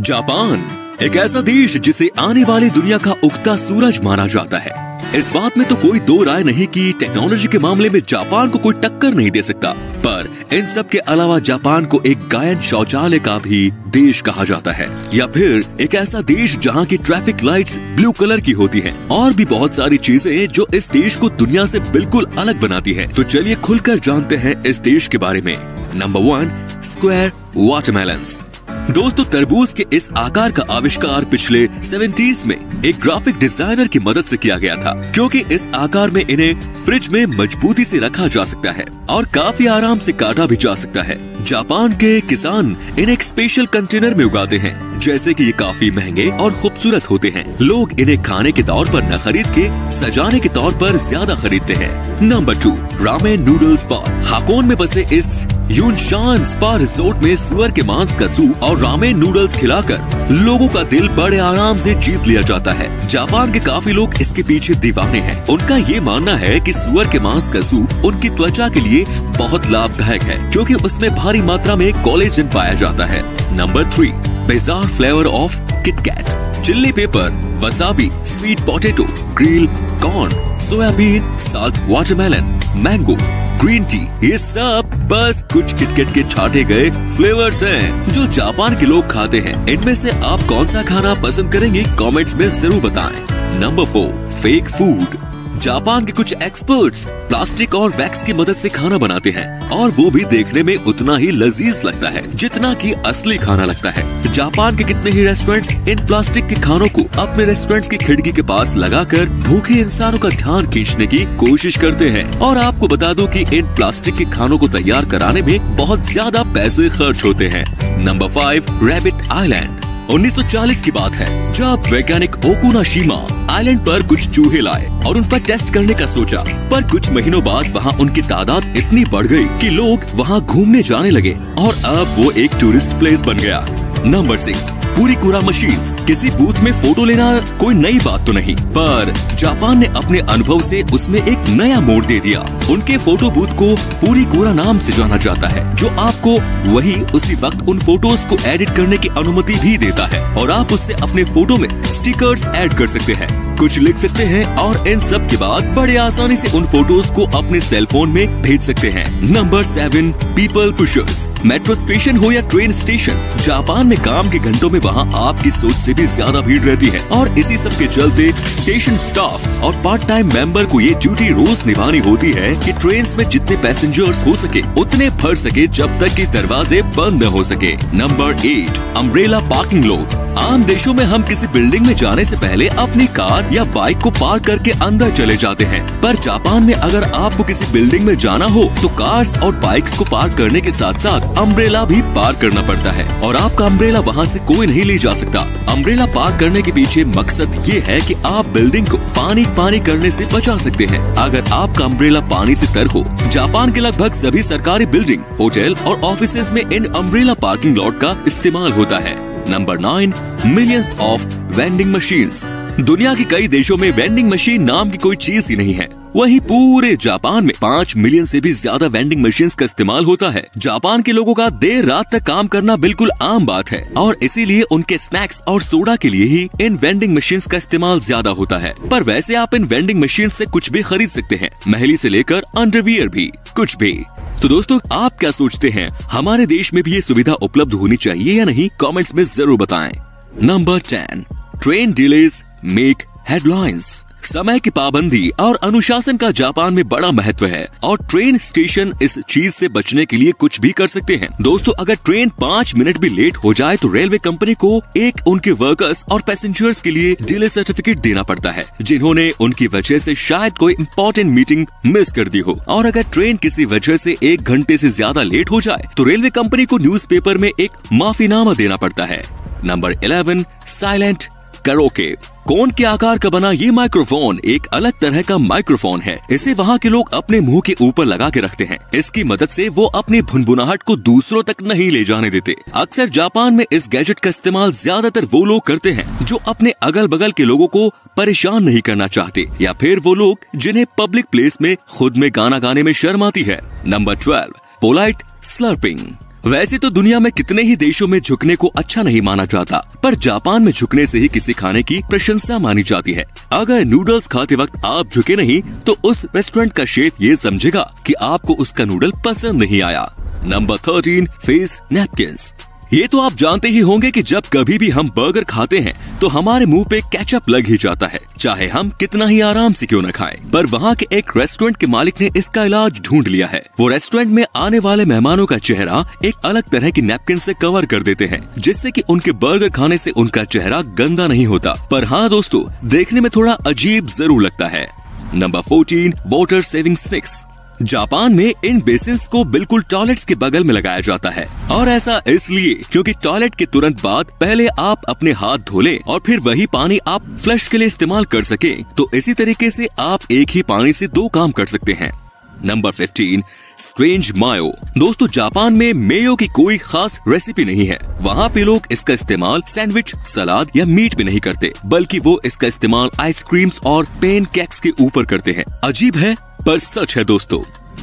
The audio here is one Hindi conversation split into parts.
जापान एक ऐसा देश जिसे आने वाली दुनिया का उगता सूरज माना जाता है। इस बात में तो कोई दो राय नहीं कि टेक्नोलॉजी के मामले में जापान को कोई टक्कर नहीं दे सकता। पर इन सब के अलावा जापान को एक गायन शौचालय का भी देश कहा जाता है, या फिर एक ऐसा देश जहां की ट्रैफिक लाइट्स ब्लू कलर की होती हैं, और भी बहुत सारी चीजें जो इस देश को दुनिया से बिल्कुल अलग बनाती हैं। तो चलिए खुलकर जानते हैं इस देश के बारे में। Number 1, square watermelons. दोस्तों, तरबूज के इस आकार का आविष्कार पिछले 70s में एक ग्राफिक डिजाइनर की मदद से किया गया था, क्योंकि इस आकार में इन्हें फ्रिज में मजबूती से रखा जा सकता है और काफी आराम से काटा भी जा सकता है। जापान के किसान इन्हें एक स्पेशल कंटेनर में उगाते हैं, जैसे कि ये काफी महंगे और खूबसूरत होते हैं। लोग इन्हें खाने के तौर पर न खरीद के सजाने के तौर पर ज्यादा खरीदते हैं। Number 2, ramen noodles spa. Hakone में बसे इस यूनशान स्पा रिजोर्ट में सुअर के मांस का सूप और रामेन नूडल्स खिलाकर लोगों का दिल बड़े आराम से जीत लिया जाता है। जापान के काफी लोग इसके पीछे दीवाने हैं। उनका ये मानना है कि सुअर के मांस का सूप उनकी त्वचा के लिए बहुत लाभदायक है, क्योंकि उसमें भारी मात्रा में कोलेजन पाया जाता है। Number 3, bizarre flavour of KitKat. Chilli paper, wasabi, sweet potato, grill corn, soybean, salt watermelon, mango, green tea, ये सब बस कुछ किटकैट के छाटे गए फ्लेवर्स हैं जो जापान के लोग खाते हैं। इनमें से आप कौन सा खाना पसंद करेंगे कमेंट्स में जरूर बताएं। Number 4, fake food. जापान के कुछ एक्सपर्ट्स प्लास्टिक और वैक्स की मदद से खाना बनाते हैं, और वो भी देखने में उतना ही लजीज लगता है जितना कि असली खाना लगता है। जापान के कितने ही रेस्टोरेंट्स इन प्लास्टिक के खानों को अपने रेस्टोरेंट्स की खिड़की के पास लगाकर भूखे इंसानों का ध्यान खींचने की कोशिश करते हैं। और आपको बता दूं कि इन प्लास्टिक के खानों को तैयार कराने में बहुत ज्यादा पैसे खर्च होते हैं। Number 5, rabbit island. 1940 की बात है जब वैज्ञानिक ओकुनाशिमा आइलैंड पर कुछ चूहे लाए और उन पर टेस्ट करने का सोचा, पर कुछ महीनों बाद वहाँ उनकी तादाद इतनी बढ़ गई कि लोग वहाँ घूमने जाने लगे और अब वो एक टूरिस्ट प्लेस बन गया। Number 6, Purikura machines. किसी बूथ में फोटो लेना कोई नई बात तो नहीं, पर जापान ने अपने अनुभव से उसमें एक नया मोड़ दे दिया। उनके फोटो बूथ को पूरीकुरा नाम से जाना जाता है, जो आपको वही उसी वक्त उन फोटोज को एडिट करने की अनुमति भी देता है, और आप उससे अपने फोटो में स्टिकर्स ऐड कर सकते हैं, कुछ लिख सकते हैं, और इन सब के बाद बड़े आसानी से उन फोटोज को अपने सेल फोन में भेज सकते हैं। Number 7, people pushers. Metro station हो या ट्रेन स्टेशन, जापान में काम के घंटों में वहाँ आपकी सोच से भी ज्यादा भीड़ रहती है, और इसी सब के चलते स्टेशन स्टाफ और पार्ट टाइम मेंबर को ये ड्यूटी रोज निभानी होती है कि ट्रेन में जितने पैसेंजर्स हो सके उतने भर सके जब तक कि दरवाजे बंद न हो सके। Number 8, umbrella parking lot. आम देशों में हम किसी बिल्डिंग में जाने से पहले अपनी कार या बाइक को पार्क करके अंदर चले जाते हैं, पर जापान में अगर आपको किसी बिल्डिंग में जाना हो तो कार्स और बाइक्स को पार्क करने के साथ साथ अम्ब्रेला भी पार्क करना पड़ता है, और आपका अम्ब्रेला वहाँ से कोई नहीं ले जा सकता। अम्ब्रेला पार्क करने के पीछे मकसद ये है कि आप बिल्डिंग को पानी करने से बचा सकते हैं अगर आपका अम्ब्रेला पानी से तर हो। जापान के लगभग सभी सरकारी बिल्डिंग, होटल और ऑफिसेज में इन अम्ब्रेला पार्किंग लॉट का इस्तेमाल होता है। Number 9, millions of vending machines. दुनिया के कई देशों में वेंडिंग मशीन नाम की कोई चीज ही नहीं है, वहीं पूरे जापान में 5 मिलियन से भी ज्यादा वेंडिंग मशीन्स का इस्तेमाल होता है। जापान के लोगों का देर रात तक काम करना बिल्कुल आम बात है, और इसीलिए उनके स्नैक्स और सोडा के लिए ही इन वेंडिंग मशीन्स का इस्तेमाल ज्यादा होता है। पर वैसे आप इन वेंडिंग मशीन से कुछ भी खरीद सकते हैं, महली से लेकर अंडरवियर भी, कुछ भी। तो दोस्तों, आप क्या सोचते हैं, हमारे देश में भी ये सुविधा उपलब्ध होनी चाहिए या नहीं? कमेंट्स में जरूर बताएं। Number 10, train delays make headlines. समय की पाबंदी और अनुशासन का जापान में बड़ा महत्व है, और ट्रेन स्टेशन इस चीज से बचने के लिए कुछ भी कर सकते हैं। दोस्तों, अगर ट्रेन 5 मिनट भी लेट हो जाए तो रेलवे कंपनी को एक उनके वर्कर्स और पैसेंजर्स के लिए डिले सर्टिफिकेट देना पड़ता है, जिन्होंने उनकी वजह से शायद कोई इम्पोर्टेंट मीटिंग मिस कर दी हो। और अगर ट्रेन किसी वजह से 1 घंटे से ज्यादा लेट हो जाए तो रेलवे कंपनी को न्यूज़पेपर में एक माफीनामा देना पड़ता है। Number 11, silent karaoke. कोन के आकार का बना ये माइक्रोफोन एक अलग तरह का माइक्रोफोन है। इसे वहाँ के लोग अपने मुंह के ऊपर लगा के रखते हैं। इसकी मदद से वो अपनी भुनभुनाहट को दूसरों तक नहीं ले जाने देते। अक्सर जापान में इस गैजेट का इस्तेमाल ज्यादातर वो लोग करते हैं जो अपने अगल बगल के लोगों को परेशान नहीं करना चाहते, या फिर वो लोग जिन्हें पब्लिक प्लेस में खुद में गाना गाने में शर्म आती है। Number 12, polite slurping. वैसे तो दुनिया में कितने ही देशों में झुकने को अच्छा नहीं माना जाता, पर जापान में झुकने से ही किसी खाने की प्रशंसा मानी जाती है। अगर नूडल्स खाते वक्त आप झुके नहीं तो उस रेस्टोरेंट का शेफ ये समझेगा कि आपको उसका नूडल पसंद नहीं आया। Number 13, face napkins. ये तो आप जानते ही होंगे कि जब कभी भी हम बर्गर खाते हैं तो हमारे मुंह पे केचप लग ही जाता है, चाहे हम कितना ही आराम से क्यों न खाएं। पर वहाँ के एक रेस्टोरेंट के मालिक ने इसका इलाज ढूंढ लिया है। वो रेस्टोरेंट में आने वाले मेहमानों का चेहरा एक अलग तरह की नैपकिन से कवर कर देते हैं, जिससे कि उनके बर्गर खाने से उनका चेहरा गंदा नहीं होता। पर हाँ दोस्तों, देखने में थोड़ा अजीब जरूर लगता है। Number 14, water saving sticks. Japan में इन बेसिन्स को बिल्कुल टॉयलेट्स के बगल में लगाया जाता है, और ऐसा इसलिए क्योंकि टॉयलेट के तुरंत बाद पहले आप अपने हाथ धो लें और फिर वही पानी आप फ्लश के लिए इस्तेमाल कर सकें। तो इसी तरीके से आप एक ही पानी से 2 काम कर सकते हैं। नंबर 15, स्ट्रेंज मायो। दोस्तों, जापान में मेयो की कोई खास रेसिपी नहीं है। वहाँ पे लोग इसका इस्तेमाल सैंडविच, सलाद या मीट में नहीं करते, बल्कि वो इसका इस्तेमाल आइसक्रीम्स और पेन केक्स के ऊपर करते हैं। अजीब है पर सच है दोस्तों।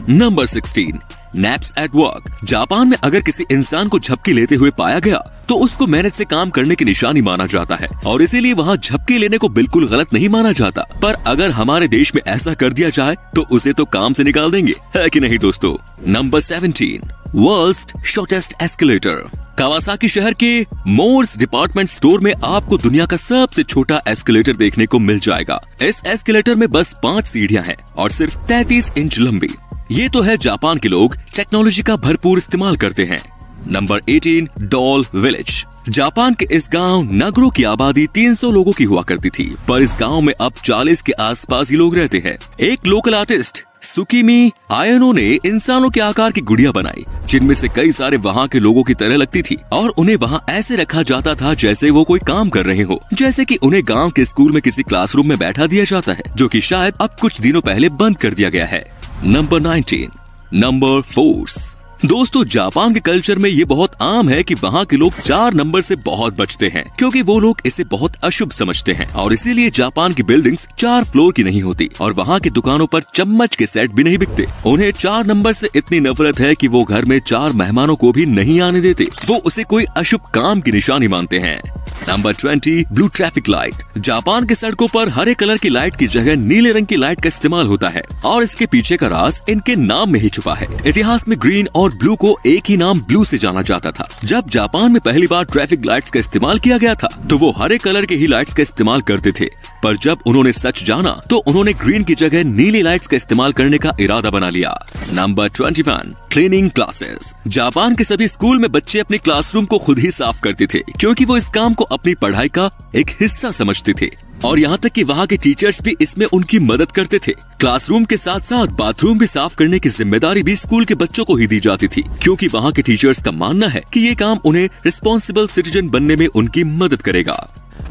Number 16, naps at work. Japan में अगर किसी इंसान को झपकी लेते हुए पाया गया तो उसको मेहनत से काम करने की निशानी माना जाता है, और इसीलिए वहाँ झपकी लेने को बिल्कुल गलत नहीं माना जाता। पर अगर हमारे देश में ऐसा कर दिया जाए तो उसे तो काम से निकाल देंगे, है कि नहीं दोस्तों। Number 17, world's shortest escalator. Kawasaki शहर के मोर्स डिपार्टमेंट स्टोर में आपको दुनिया का सबसे छोटा एस्केलेटर देखने को मिल जाएगा। इस एस्केलेटर में बस 5 सीढ़ियां हैं और सिर्फ 33 इंच लंबी। ये तो है जापान के लोग टेक्नोलॉजी का भरपूर इस्तेमाल करते हैं। Number 18, doll village. जापान के इस गांव नगरो की आबादी 300 लोगों की हुआ करती थी, पर इस गांव में अब 40 के आसपास ही लोग रहते हैं। एक लोकल आर्टिस्ट सुकीमी आयनो ने इंसानों के आकार की गुड़िया बनाई, जिनमें से कई सारे वहाँ के लोगों की तरह लगती थी, और उन्हें वहाँ ऐसे रखा जाता था जैसे वो कोई काम कर रहे हो, जैसे कि उन्हें गांव के स्कूल में किसी क्लासरूम में बैठा दिया जाता है, जो कि शायद अब कुछ दिनों पहले बंद कर दिया गया है। Number 19, number force. दोस्तों, जापान के कल्चर में ये बहुत आम है कि वहाँ के लोग 4 नंबर से बहुत बचते हैं, क्योंकि वो लोग इसे बहुत अशुभ समझते हैं, और इसीलिए जापान की बिल्डिंग्स 4 फ्लोर की नहीं होती, और वहाँ की दुकानों पर चम्मच के सेट भी नहीं बिकते। उन्हें 4 नंबर से इतनी नफरत है कि वो घर में 4 मेहमानों को भी नहीं आने देते। वो उसे कोई अशुभ काम की निशानी मानते हैं। Number 20, blue traffic light. Japan के सड़कों पर हरे कलर की लाइट की जगह नीले रंग की लाइट का इस्तेमाल होता है, और इसके पीछे का राज इनके नाम में ही छुपा है। इतिहास में ग्रीन और ब्लू को एक ही नाम ब्लू से जाना जाता था। जब जापान में पहली बार ट्रैफिक लाइट्स का इस्तेमाल किया गया था तो वो हरे कलर के ही लाइट्स का इस्तेमाल करते थे, पर जब उन्होंने सच जाना तो उन्होंने ग्रीन की जगह नीली लाइट्स का इस्तेमाल करने का इरादा बना लिया। Number 21, cleaning classes. जापान के सभी स्कूल में बच्चे अपने क्लासरूम को खुद ही साफ करते थे, क्योंकि वो इस काम को अपनी पढ़ाई का एक हिस्सा समझते थे, और यहाँ तक कि वहाँ के टीचर्स भी इसमें उनकी मदद करते थे। क्लासरूम के साथ साथ बाथरूम भी साफ करने की जिम्मेदारी भी स्कूल के बच्चों को ही दी जाती थी, क्योंकि वहाँ के टीचर्स का मानना है कि ये काम उन्हें रिस्पॉन्सिबल सिटीजन बनने में उनकी मदद करेगा।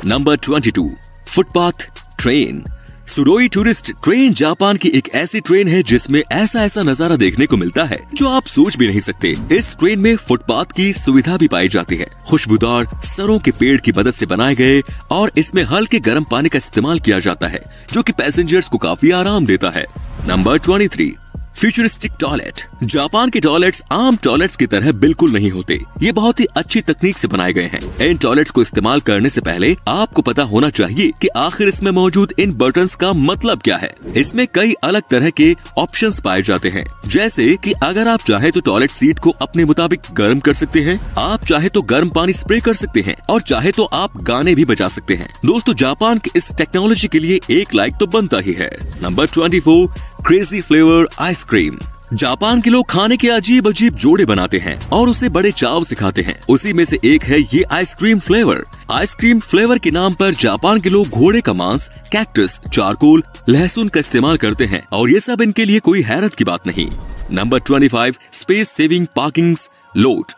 Number 22, footpath train. सुडोई टूरिस्ट ट्रेन जापान की एक ऐसी ट्रेन है जिसमें ऐसा नजारा देखने को मिलता है जो आप सोच भी नहीं सकते। इस ट्रेन में फुटपाथ की सुविधा भी पाई जाती है। खुशबूदार सरों के पेड़ की मदद से बनाए गए, और इसमें हल्के गर्म पानी का इस्तेमाल किया जाता है, जो कि पैसेंजर्स को काफी आराम देता है। Number 23, futuristic toilet. जापान के टॉयलेट्स आम टॉयलेट्स की तरह बिल्कुल नहीं होते। ये बहुत ही अच्छी तकनीक से बनाए गए हैं। इन टॉयलेट्स को इस्तेमाल करने से पहले आपको पता होना चाहिए कि आखिर इसमें मौजूद इन बटन्स का मतलब क्या है। इसमें कई अलग तरह के ऑप्शंस पाए जाते हैं, जैसे कि अगर आप चाहे तो टॉयलेट सीट को अपने मुताबिक गर्म कर सकते हैं, आप चाहे तो गर्म पानी स्प्रे कर सकते हैं, और चाहे तो आप गाने भी बजा सकते हैं। दोस्तों, जापान की इस टेक्नोलॉजी के लिए एक लाइक तो बनता ही है। Number 24, crazy flavour ice cream. Japan के लोग खाने के अजीब अजीब जोड़े बनाते हैं और उसे बड़े चाव से खाते हैं। उसी में से एक है ये आइसक्रीम फ्लेवर। आइसक्रीम फ्लेवर के नाम पर जापान के लोग घोड़े का मांस, कैक्टस, चारकोल, लहसुन का इस्तेमाल करते हैं, और ये सब इनके लिए कोई हैरत की बात नहीं। Number 25, space saving parking lot.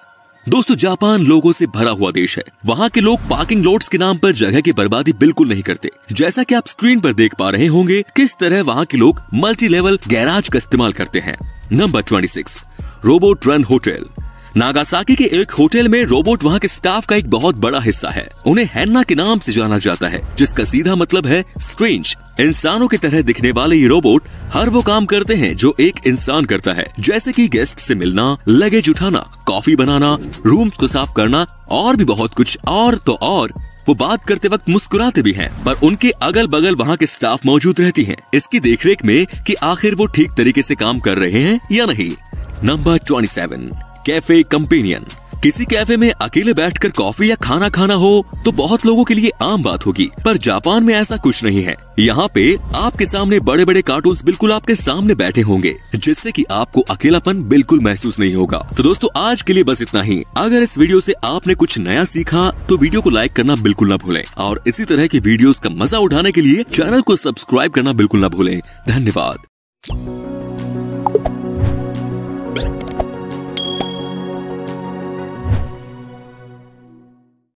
दोस्तों, जापान लोगों से भरा हुआ देश है। वहाँ के लोग पार्किंग लॉट्स के नाम पर जगह की बर्बादी बिल्कुल नहीं करते। जैसा कि आप स्क्रीन पर देख पा रहे होंगे किस तरह वहाँ के लोग मल्टी लेवल गैराज का इस्तेमाल करते हैं। Number 26, robot run hotel. Nagasaki के एक होटल में रोबोट वहाँ के स्टाफ का एक बहुत बड़ा हिस्सा है। उन्हें हैन्ना के नाम से जाना जाता है, जिसका सीधा मतलब है स्ट्रेंज। इंसानों की तरह दिखने वाले ये रोबोट हर वो काम करते हैं जो एक इंसान करता है, जैसे कि गेस्ट से मिलना, लगेज उठाना, कॉफी बनाना, रूम्स को साफ करना और भी बहुत कुछ। और तो और वो बात करते वक्त मुस्कुराते भी हैं, पर उनके अगल बगल वहाँ के स्टाफ मौजूद रहती हैं, इसकी देखरेख में कि आखिर वो ठीक तरीके से काम कर रहे हैं या नहीं। Number 27, cafe companion. किसी कैफे में अकेले बैठकर कॉफी या खाना खाना हो तो बहुत लोगों के लिए आम बात होगी, पर जापान में ऐसा कुछ नहीं है। यहाँ पे आपके सामने बड़े बड़े कार्टून्स बिल्कुल आपके सामने बैठे होंगे, जिससे कि आपको अकेलापन बिल्कुल महसूस नहीं होगा। तो दोस्तों आज के लिए बस इतना ही। अगर इस वीडियो से आपने कुछ नया सीखा तो वीडियो को लाइक करना बिल्कुल न भूलें और इसी तरह की वीडियोस का मजा उठाने के लिए चैनल को सब्सक्राइब करना बिल्कुल न भूलें। धन्यवाद।